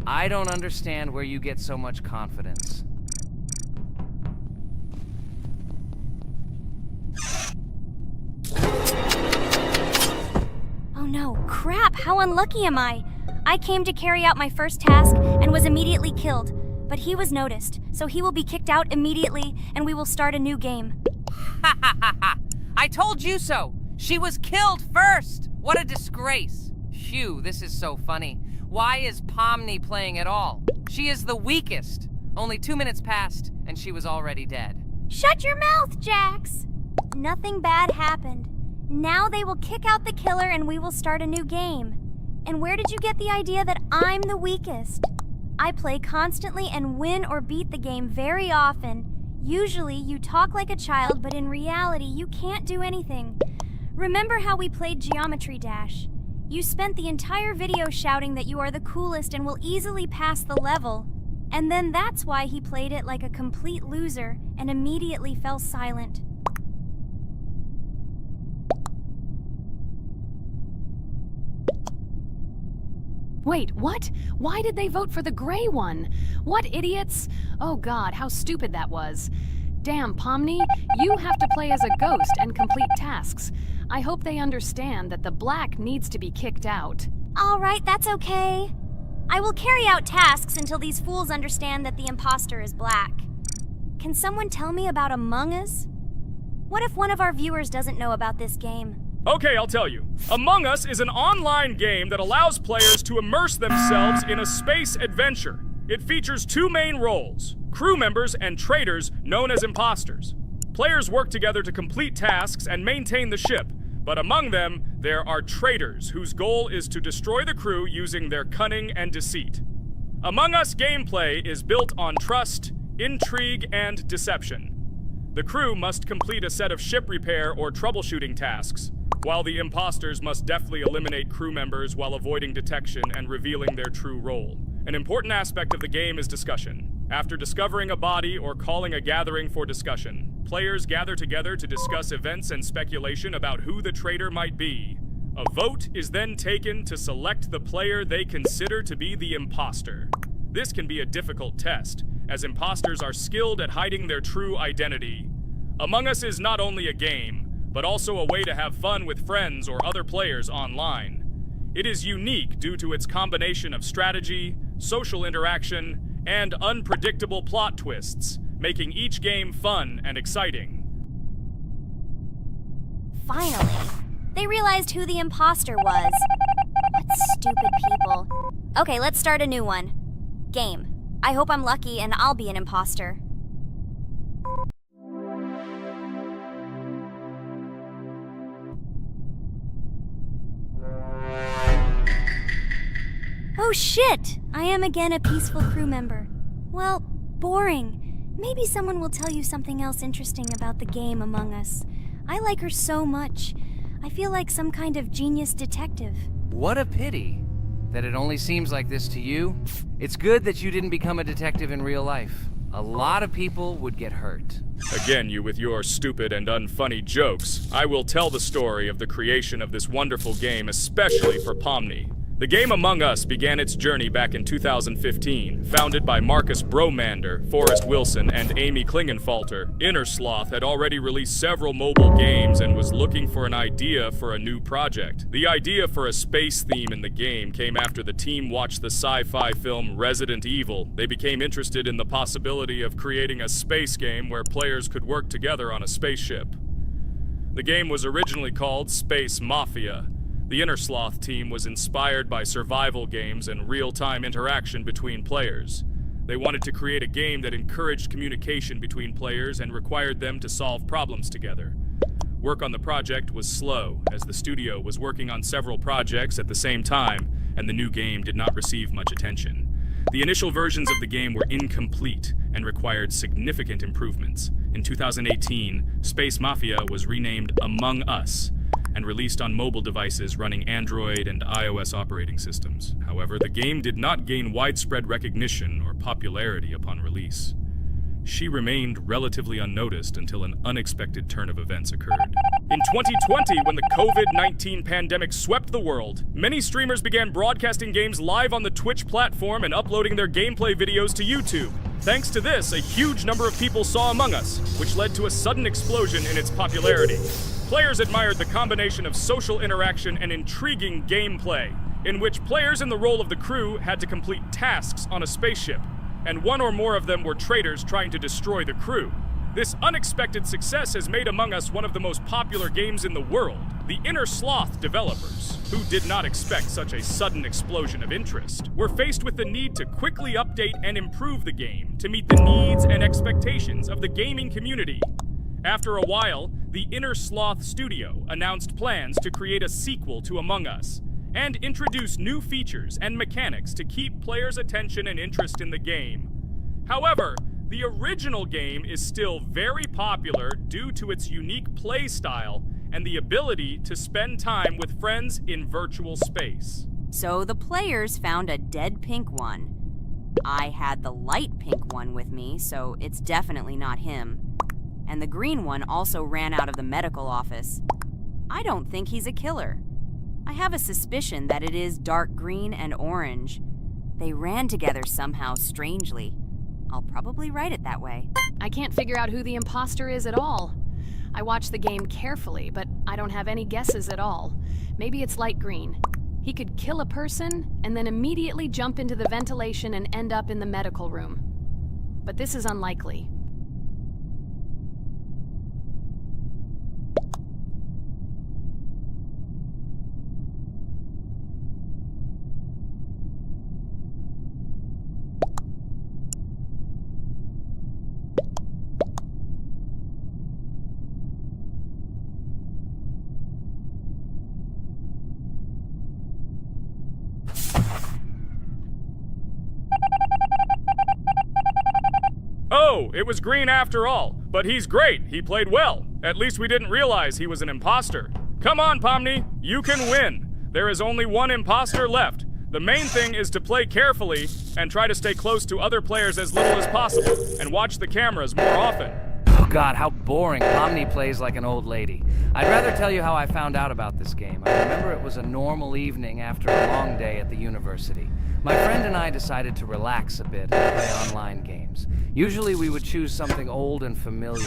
I don't understand where you get so much confidence. Oh no, crap, how unlucky am I? I came to carry out my first task and was immediately killed. But he was noticed, so he will be kicked out immediately, and we will start a new game. Ha ha ha ha! I told you so! She was killed first! What a disgrace! Phew, this is so funny. Why is Pomni playing at all? She is the weakest. Only 2 minutes passed, and she was already dead. Shut your mouth, Jax! Nothing bad happened. Now they will kick out the killer and we will start a new game. And where did you get the idea that I'm the weakest? I play constantly and win or beat the game very often. Usually, you talk like a child, but in reality, you can't do anything. Remember how we played Geometry Dash? You spent the entire video shouting that you are the coolest and will easily pass the level. And then that's why he played it like a complete loser and immediately fell silent. Wait, what? Why did they vote for the gray one? What idiots? Oh god, how stupid that was. Damn, Pomni, you have to play as a ghost and complete tasks. I hope they understand that the black needs to be kicked out. All right, that's okay. I will carry out tasks until these fools understand that the imposter is black. Can someone tell me about Among Us? What if one of our viewers doesn't know about this game? Okay, I'll tell you. Among Us is an online game that allows players to immerse themselves in a space adventure. It features 2 main roles, crew members and traitors known as imposters. Players work together to complete tasks and maintain the ship, but among them, there are traitors whose goal is to destroy the crew using their cunning and deceit. Among Us gameplay is built on trust, intrigue, and deception. The crew must complete a set of ship repair or troubleshooting tasks, while the imposters must deftly eliminate crew members while avoiding detection and revealing their true role. An important aspect of the game is discussion. After discovering a body or calling a gathering for discussion, players gather together to discuss events and speculation about who the traitor might be. A vote is then taken to select the player they consider to be the imposter. This can be a difficult test, as imposters are skilled at hiding their true identity. Among Us is not only a game, but also a way to have fun with friends or other players online. It is unique due to its combination of strategy, social interaction, and unpredictable plot twists, making each game fun and exciting. Finally, they realized who the imposter was. What stupid people. Okay, let's start a new one. Game. I hope I'm lucky and I'll be an imposter. Oh shit! I am again a peaceful crew member. Well, boring. Maybe someone will tell you something else interesting about the game Among Us. I like her so much. I feel like some kind of genius detective. What a pity that it only seems like this to you. It's good that you didn't become a detective in real life. A lot of people would get hurt. Again, you with your stupid and unfunny jokes. I will tell the story of the creation of this wonderful game, especially for Pomni. The game Among Us began its journey back in 2015. Founded by Marcus Bromander, Forrest Wilson, and Amy Klingenfalter, Inner Sloth had already released several mobile games and was looking for an idea for a new project. The idea for a space theme in the game came after the team watched the sci-fi film Resident Evil. They became interested in the possibility of creating a space game where players could work together on a spaceship. The game was originally called Space Mafia. The Inner Sloth team was inspired by survival games and real-time interaction between players. They wanted to create a game that encouraged communication between players and required them to solve problems together. Work on the project was slow, as the studio was working on several projects at the same time, and the new game did not receive much attention. The initial versions of the game were incomplete and required significant improvements. In 2018, Space Mafia was renamed Among Us and released on mobile devices running Android and iOS operating systems. However, the game did not gain widespread recognition or popularity upon release. She remained relatively unnoticed until an unexpected turn of events occurred. In 2020, when the COVID-19 pandemic swept the world, many streamers began broadcasting games live on the Twitch platform and uploading their gameplay videos to YouTube. Thanks to this, a huge number of people saw Among Us, which led to a sudden explosion in its popularity. Players admired the combination of social interaction and intriguing gameplay, in which players in the role of the crew had to complete tasks on a spaceship, and one or more of them were traitors trying to destroy the crew. This unexpected success has made Among Us one of the most popular games in the world. The Inner Sloth developers, who did not expect such a sudden explosion of interest, were faced with the need to quickly update and improve the game to meet the needs and expectations of the gaming community. After a while, the Inner Sloth studio announced plans to create a sequel to Among Us and introduce new features and mechanics to keep players' attention and interest in the game. However, the original game is still very popular due to its unique play style and the ability to spend time with friends in virtual space. So the players found a dead pink one. I had the light pink one with me, so it's definitely not him. And the green one also ran out of the medical office. I don't think he's a killer. I have a suspicion that it is dark green and orange. They ran together somehow strangely. I'll probably write it that way. I can't figure out who the imposter is at all. I watched the game carefully, but I don't have any guesses at all. Maybe it's light green. He could kill a person and then immediately jump into the ventilation and end up in the medical room. But this is unlikely. Oh, it was green after all. But he's great. He played well. At least we didn't realize he was an imposter. Come on, Pomni. You can win. There is only one imposter left. The main thing is to play carefully and try to stay close to other players as little as possible and watch the cameras more often. Oh god, how boring. Pomni plays like an old lady. I'd rather tell you how I found out about this game. I remember it was a normal evening after a long day at the university. My friend and I decided to relax a bit and play online games. Usually we would choose something old and familiar,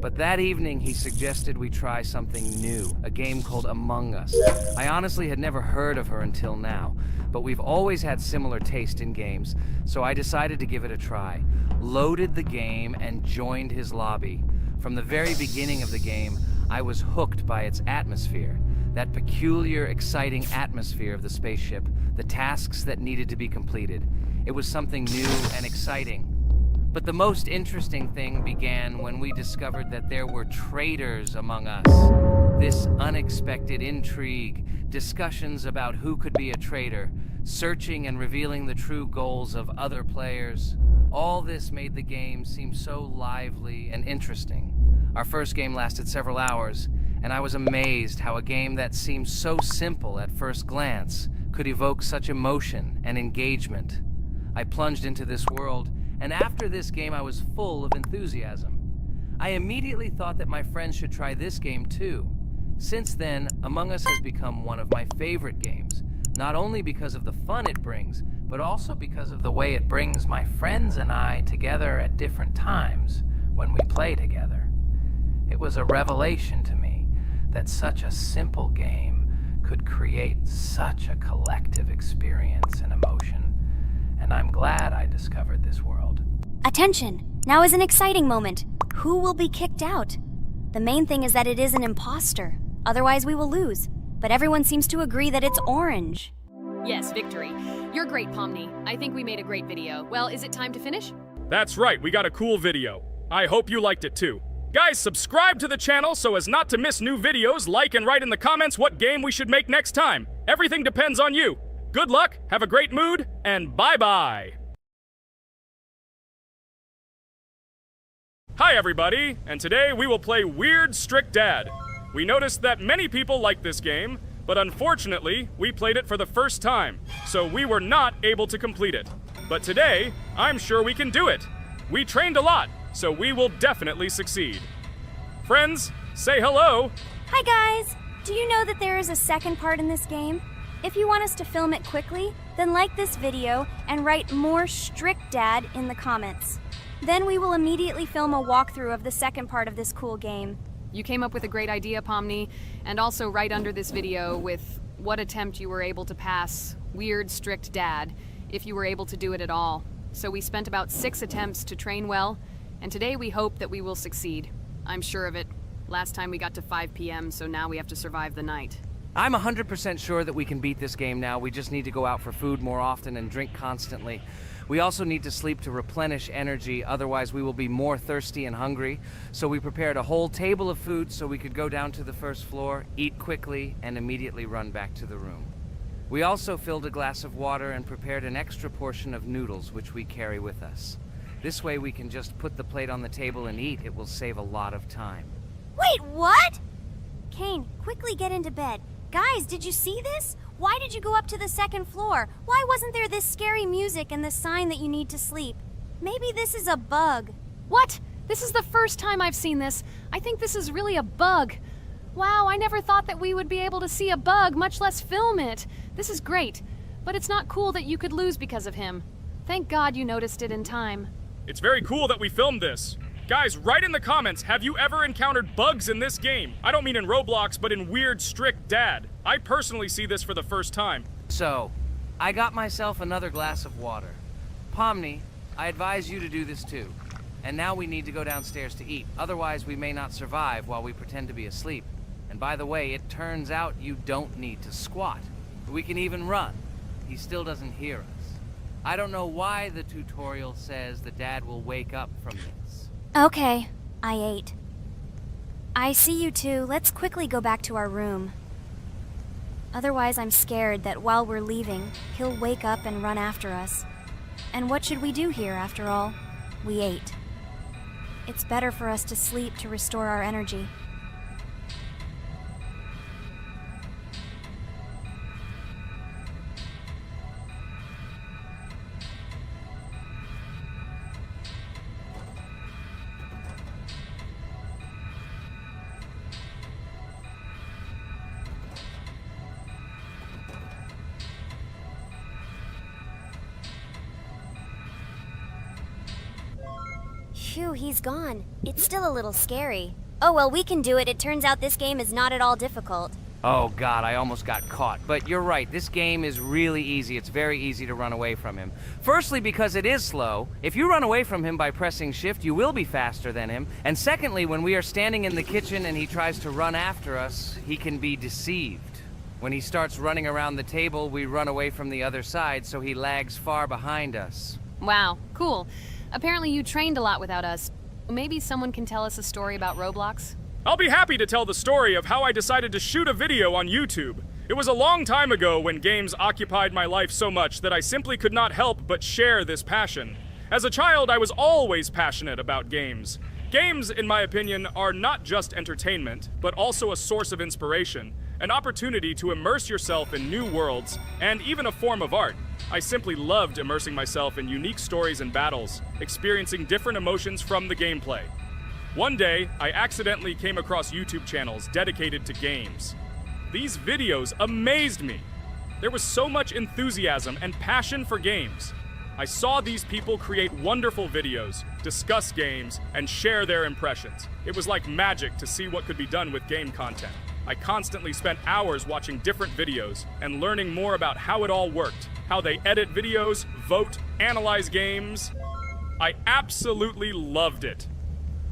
but that evening he suggested we try something new, a game called Among Us. I honestly had never heard of her until now, but we've always had similar taste in games, so I decided to give it a try. Loaded the game and joined his lobby. From the very beginning of the game, I was hooked by its atmosphere. That peculiar, exciting atmosphere of the spaceship, the tasks that needed to be completed. It was something new and exciting. But the most interesting thing began when we discovered that there were traitors among us. This unexpected intrigue, discussions about who could be a traitor, searching and revealing the true goals of other players. All this made the game seem so lively and interesting. Our first game lasted several hours, and I was amazed how a game that seemed so simple at first glance could evoke such emotion and engagement. I plunged into this world, and after this game I was full of enthusiasm. I immediately thought that my friends should try this game too. Since then, Among Us has become one of my favorite games. Not only because of the fun it brings, but also because of the way it brings my friends and I together at different times when we play together. It was a revelation to me that such a simple game could create such a collective experience and emotion, and I'm glad I discovered this world. Attention! Now is an exciting moment. Who will be kicked out? The main thing is that it is an imposter. Otherwise, we will lose. But everyone seems to agree that it's orange. Yes, victory. You're great, Pomni. I think we made a great video. Well, is it time to finish? That's right, we got a cool video. I hope you liked it too. Guys, subscribe to the channel so as not to miss new videos, like and write in the comments what game we should make next time. Everything depends on you. Good luck, have a great mood, and bye-bye. Hi everybody, and today we will play Weird Strict Dad. We noticed that many people like this game, but unfortunately, we played it for the first time, so we were not able to complete it. But today, I'm sure we can do it. We trained a lot, so we will definitely succeed. Friends, say hello. Hi guys! Do you know that there is a second part in this game? If you want us to film it quickly, then like this video and write more Strict Dad in the comments. Then we will immediately film a walkthrough of the second part of this cool game. You came up with a great idea, Pomni, and also right under this video with what attempt you were able to pass Weird Strict Dad, if you were able to do it at all. So we spent about 6 attempts to train well, and today we hope that we will succeed. I'm sure of it. Last time we got to 5 p.m., so now we have to survive the night. I'm 100% sure that we can beat this game now. We just need to go out for food more often and drink constantly. We also need to sleep to replenish energy, otherwise we will be more thirsty and hungry. So we prepared a whole table of food so we could go down to the first floor, eat quickly, and immediately run back to the room. We also filled a glass of water and prepared an extra portion of noodles, which we carry with us. This way we can just put the plate on the table and eat. It will save a lot of time. Wait, what? Kane, quickly get into bed. Guys, did you see this? Why did you go up to the second floor? Why wasn't there this scary music and the sign that you need to sleep? Maybe this is a bug. What? This is the first time I've seen this. I think this is really a bug. Wow, I never thought that we would be able to see a bug, much less film it. This is great, but it's not cool that you could lose because of him. Thank God you noticed it in time. It's very cool that we filmed this. Guys, write in the comments, have you ever encountered bugs in this game? I don't mean in Roblox, but in Weird Strict Dad. I personally see this for the first time. So, I got myself another glass of water. Pomni, I advise you to do this too. And now we need to go downstairs to eat. Otherwise, we may not survive while we pretend to be asleep. And by the way, it turns out you don't need to squat. We can even run. He still doesn't hear us. I don't know why the tutorial says that Dad will wake up from this. Okay, I ate. I see you two. Let's quickly go back to our room. Otherwise, I'm scared that while we're leaving, he'll wake up and run after us. And what should we do here, after all? We ate. It's better for us to sleep to restore our energy. Phew, he's gone. It's still a little scary. Oh well, we can do it. It turns out this game is not at all difficult. Oh God, I almost got caught. But you're right, this game is really easy. It's very easy to run away from him. Firstly, because it is slow. If you run away from him by pressing shift, you will be faster than him. And secondly, when we are standing in the kitchen and he tries to run after us, he can be deceived. When he starts running around the table, we run away from the other side, so he lags far behind us. Wow, cool. Apparently you trained a lot without us. Maybe someone can tell us a story about Roblox? I'll be happy to tell the story of how I decided to shoot a video on YouTube. It was a long time ago when games occupied my life so much that I simply could not help but share this passion. As a child, I was always passionate about games. Games, in my opinion, are not just entertainment, but also a source of inspiration, an opportunity to immerse yourself in new worlds, and even a form of art. I simply loved immersing myself in unique stories and battles, experiencing different emotions from the gameplay. One day, I accidentally came across YouTube channels dedicated to games. These videos amazed me. There was so much enthusiasm and passion for games. I saw these people create wonderful videos, discuss games, and share their impressions. It was like magic to see what could be done with game content. I constantly spent hours watching different videos and learning more about how it all worked, how they edit videos, vote, analyze games. I absolutely loved it.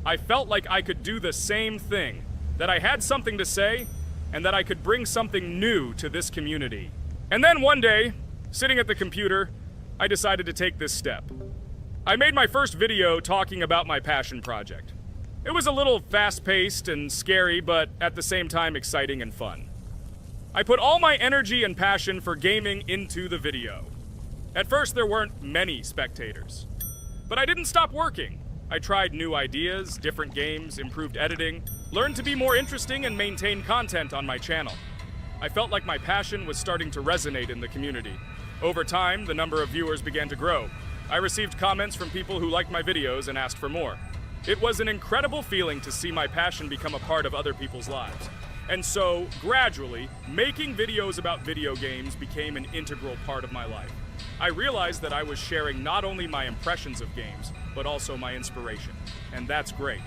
I felt like I could do the same thing, that I had something to say, and that I could bring something new to this community. And then one day, sitting at the computer, I decided to take this step. I made my first video talking about my passion project. It was a little fast-paced and scary, but at the same time exciting and fun. I put all my energy and passion for gaming into the video. At first, there weren't many spectators. But I didn't stop working. I tried new ideas, different games, improved editing, learned to be more interesting, and maintain content on my channel. I felt like my passion was starting to resonate in the community. Over time, the number of viewers began to grow. I received comments from people who liked my videos and asked for more. It was an incredible feeling to see my passion become a part of other people's lives. And so, gradually, making videos about video games became an integral part of my life. I realized that I was sharing not only my impressions of games, but also my inspiration. And that's great.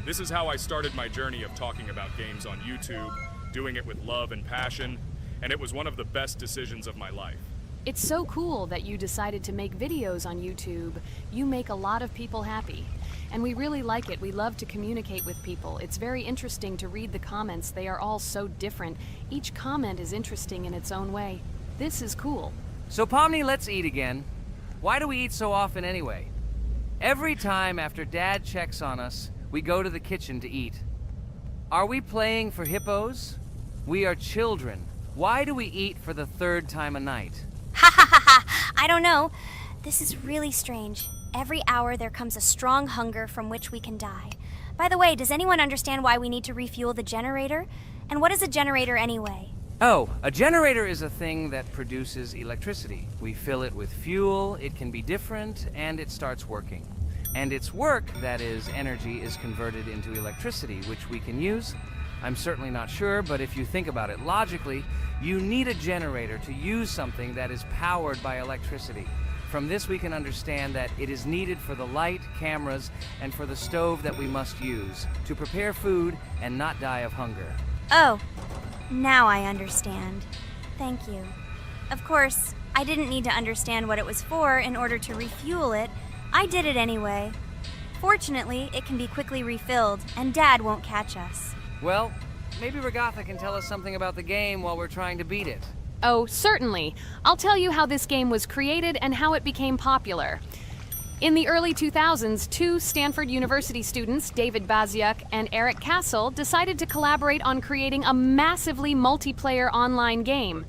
This is how I started my journey of talking about games on YouTube, doing it with love and passion, and it was one of the best decisions of my life. It's so cool that you decided to make videos on YouTube. You make a lot of people happy. And we really like it. We love to communicate with people. It's very interesting to read the comments. They are all so different. Each comment is interesting in its own way. This is cool. So Pomni, let's eat again. Why do we eat so often anyway? Every time after Dad checks on us, we go to the kitchen to eat. Are we playing for hippos? We are children. Why do we eat for the third time a night? Ha ha ha ha! I don't know. This is really strange. Every hour there comes a strong hunger from which we can die. By the way, does anyone understand why we need to refuel the generator? And what is a generator anyway? Oh, a generator is a thing that produces electricity. We fill it with fuel, it can be different, and it starts working. And its work, that is, energy, is converted into electricity, which we can use. I'm certainly not sure, but if you think about it logically, you need a generator to use something that is powered by electricity. From this we can understand that it is needed for the light, cameras, and for the stove that we must use, to prepare food and not die of hunger. Oh, now I understand. Thank you. Of course, I didn't need to understand what it was for in order to refuel it. I did it anyway. Fortunately, it can be quickly refilled, and Dad won't catch us. Well, maybe Regatha can tell us something about the game while we're trying to beat it. Oh, certainly. I'll tell you how this game was created and how it became popular. In the early 2000s, two Stanford University students, David Baziuk and Eric Castle, decided to collaborate on creating a massively multiplayer online game.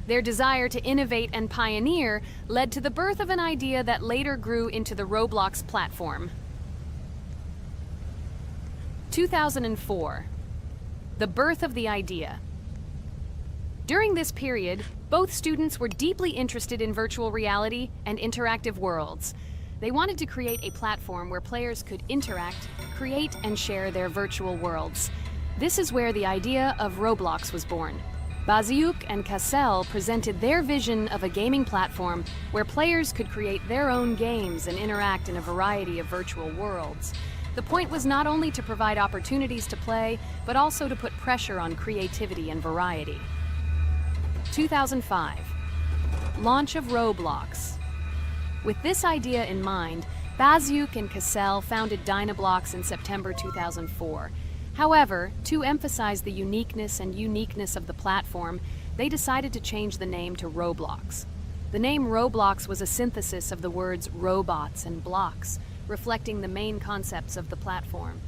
Their desire to innovate and pioneer led to the birth of an idea that later grew into the Roblox platform. 2004. The birth of the idea. During this period, both students were deeply interested in virtual reality and interactive worlds. They wanted to create a platform where players could interact, create, and share their virtual worlds. This is where the idea of Roblox was born. Baziuk and Cassell presented their vision of a gaming platform where players could create their own games and interact in a variety of virtual worlds. The point was not only to provide opportunities to play, but also to put pressure on creativity and variety. 2005. Launch of Roblox. With this idea in mind, Baziuk and Cassell founded Dynablocks in September 2004. However, to emphasize the uniqueness of the platform, they decided to change the name to Roblox. The name Roblox was a synthesis of the words robots and blocks, reflecting the main concepts of the platform.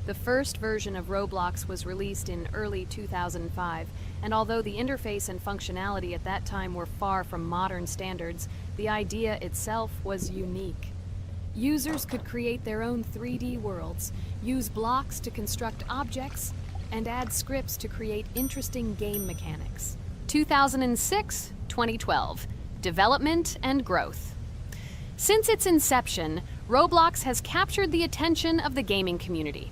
The first version of Roblox was released in early 2005, and although the interface and functionality at that time were far from modern standards, the idea itself was unique. Users could create their own 3D worlds, use blocks to construct objects, and add scripts to create interesting game mechanics. 2006-2012. Development and growth. Since its inception, Roblox has captured the attention of the gaming community.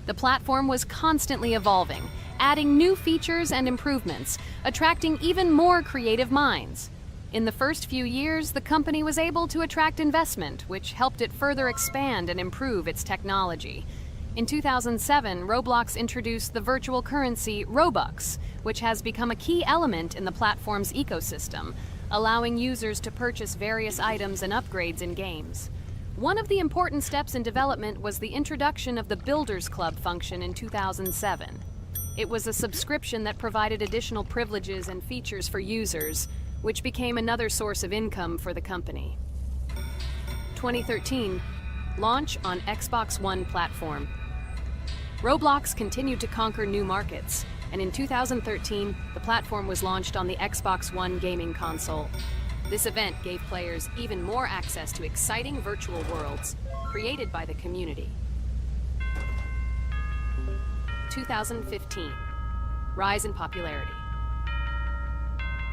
The platform was constantly evolving, adding new features and improvements, attracting even more creative minds. In the first few years, the company was able to attract investment, which helped it further expand and improve its technology. In 2007, Roblox introduced the virtual currency Robux, which has become a key element in the platform's ecosystem, allowing users to purchase various items and upgrades in games. One of the important steps in development was the introduction of the Builders Club function in 2007. It was a subscription that provided additional privileges and features for users, which became another source of income for the company. 2013, launch on Xbox One platform. Roblox continued to conquer new markets, and in 2013, the platform was launched on the Xbox One gaming console. This event gave players even more access to exciting virtual worlds created by the community. 2015, rise in popularity.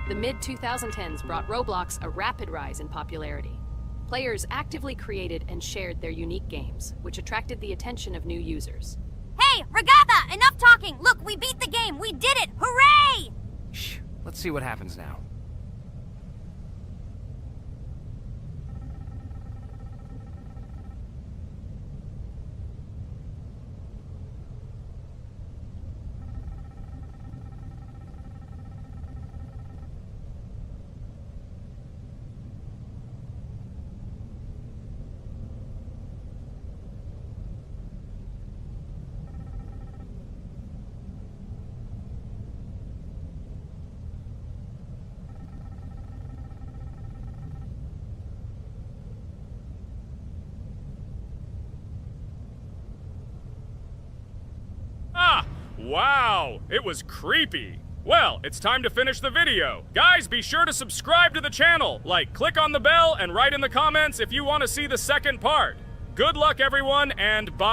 The mid-2010s brought Roblox a rapid rise in popularity. Players actively created and shared their unique games, which attracted the attention of new users. Hey, Regatha, enough talking! Look, we beat the game! We did it! Hooray! Shh, let's see what happens now. Wow, it was creepy. Well, it's time to finish the video. Guys, be sure to subscribe to the channel, click on the bell, and write in the comments if you want to see the second part. Good luck, everyone, and bye.